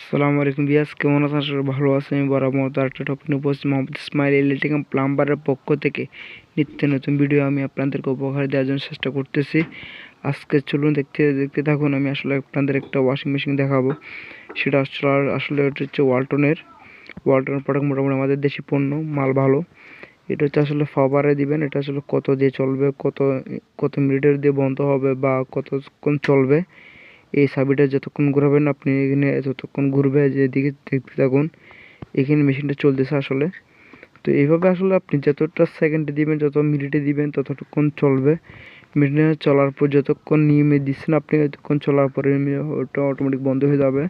আসসালামু আলাইকুম বিয়াস, কেমন আছেন? আসলে ভালো আছি। আমি বরাবর মতো আরেকটা টপিক নিয়ে উপস্থিত মোহাম্মদ ইসমাইল ইলেকট্রিক প্লাম্বারের পক্ষ থেকে নিত্য নতুন ভিডিও আমি আপনাদেরকে উপহার দেওয়ার জন্য চেষ্টা করতেছি। আজকে চলুন দেখতে দেখতে থাকুন। আমি আসলে আপনাদের একটা ওয়াশিং মেশিন দেখাবো। সেটা আসলে এটা হচ্ছে ওয়ালটনের প্রোডাক্ট, মোটামুটি আমাদের দেশি পণ্য, মাল ভালো। এটা হচ্ছে আসলে ফাওয়ারে দিবেন। এটা আসলে কত দিয়ে চলবে, কত কত মিনিটের দিয়ে বন্ধ হবে বা কতক্ষণ চলবে, এই চাবিটা যতক্ষণ ঘোরাবেন আপনি এখানে যতক্ষণ ঘুরবে, যেদিকে দেখতে থাকুন। এখানে মেশিনটা চলতেছে আসলে। তো এইভাবে আসলে আপনি যতটা সেকেন্ডে দিবেন, যত মিনিটে দিবেন, ততক্ষণ চলবে। মেশিনে চলার পর যতক্ষণ নিয়মে দিচ্ছেন আপনি, ততক্ষণ চলার পরে ওটা অটোমেটিক বন্ধ হয়ে যাবে।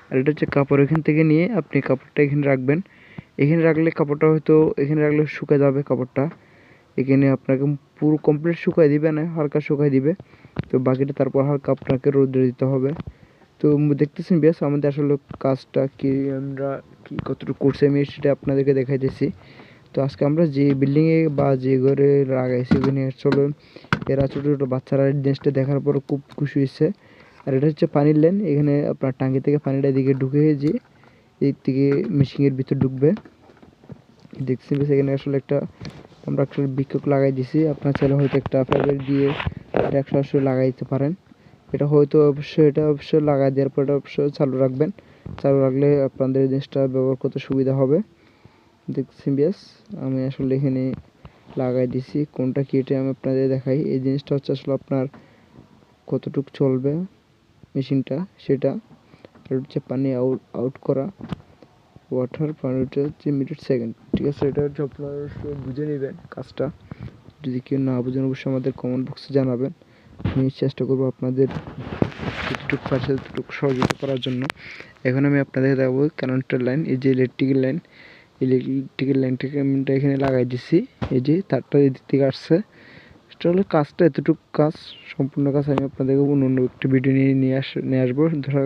আর এটা হচ্ছে কাপড়, এখান থেকে নিয়ে আপনি কাপড়টা এখানে রাখবেন। এখানে রাখলে কাপড়টা হয়তো এখানে রাখলে শুকিয়ে যাবে কাপড়টা। এখানে আপনাকে পুরো কমপ্লিট শুকাই দিবে না, হালকা শুকাই দিবে। তো বাকিটা তারপর হালকা আপনাকে রোদে দিতে হবে। তো দেখতেছেন বেশ আমাদের আসলে কাজটা কি, আমরা কি কতটুকু করছি আমি সেটা আপনাদেরকে দেখাইতেছি। তো আজকে আমরা যে বিল্ডিংয়ে বা যে ঘরে লাগাইছি ওখানে আসলে এরা ছোটো ছোটো বাচ্চারা এই জিনিসটা দেখার পর খুব খুশি হয়েছে। আর এটা হচ্ছে পানির লাইন, এখানে আপনার টাঙ্কি থেকে পানিটা এদিকে ঢুকে যে এই থেকে মেশিনের ভিতর ঢুকবে। দেখছি বেশ এখানে আসলে একটা আমরা একটা বিক্ষোভ লাগাই দিছি। আপনার চাইলে হয়তো একটা ফাইবার দিয়ে এটা 180 লাগাই দিতে পারেন। এটা হয়তো অবশ্যই লাগাই দেওয়ার পর এটা অবশ্যই চালু রাখবেন। চালু রাখলে আপনাদের এই জিনিসটা ব্যবহার করতে সুবিধা হবে। দেখছি বেশ আমি আসলে এখানে লাগাই দিছি। কোনটা কি এটা আমি আপনাদের দেখাই। এই জিনিসটা হচ্ছে আসলে আপনার কতটুকু চলবে মেশিনটা সেটা। আর হচ্ছে পানি আউট করা, ওয়াটার পানিটা হচ্ছে মিনিট সেকেন্ড, ঠিক আছে? এটা হচ্ছে আপনারা বুঝে নেবেন কাজটা। যদি কেউ না বুঝেন অবশ্যই আমাদের কমেন্ট বক্সে জানাবেন। আমি চেষ্টা করবো আপনাদের যতটুকু পারছে ততটুকু সহযোগিতা করার জন্য। এখন আমি আপনাদের দেখাবো কারেন্টের লাইন। এই যে ইলেকট্রিক্যাল লাইনটাকে আমি এখানে লাগাই দিছি। এই যে তারটা এদিক থেকে আসছে। এটা হলো কাজটা, এতটুকু কাজ। সম্পূর্ণ কাজ আমি আপনাদেরকে অন্য একটি ভিডিও নিয়ে আসবো। ধরা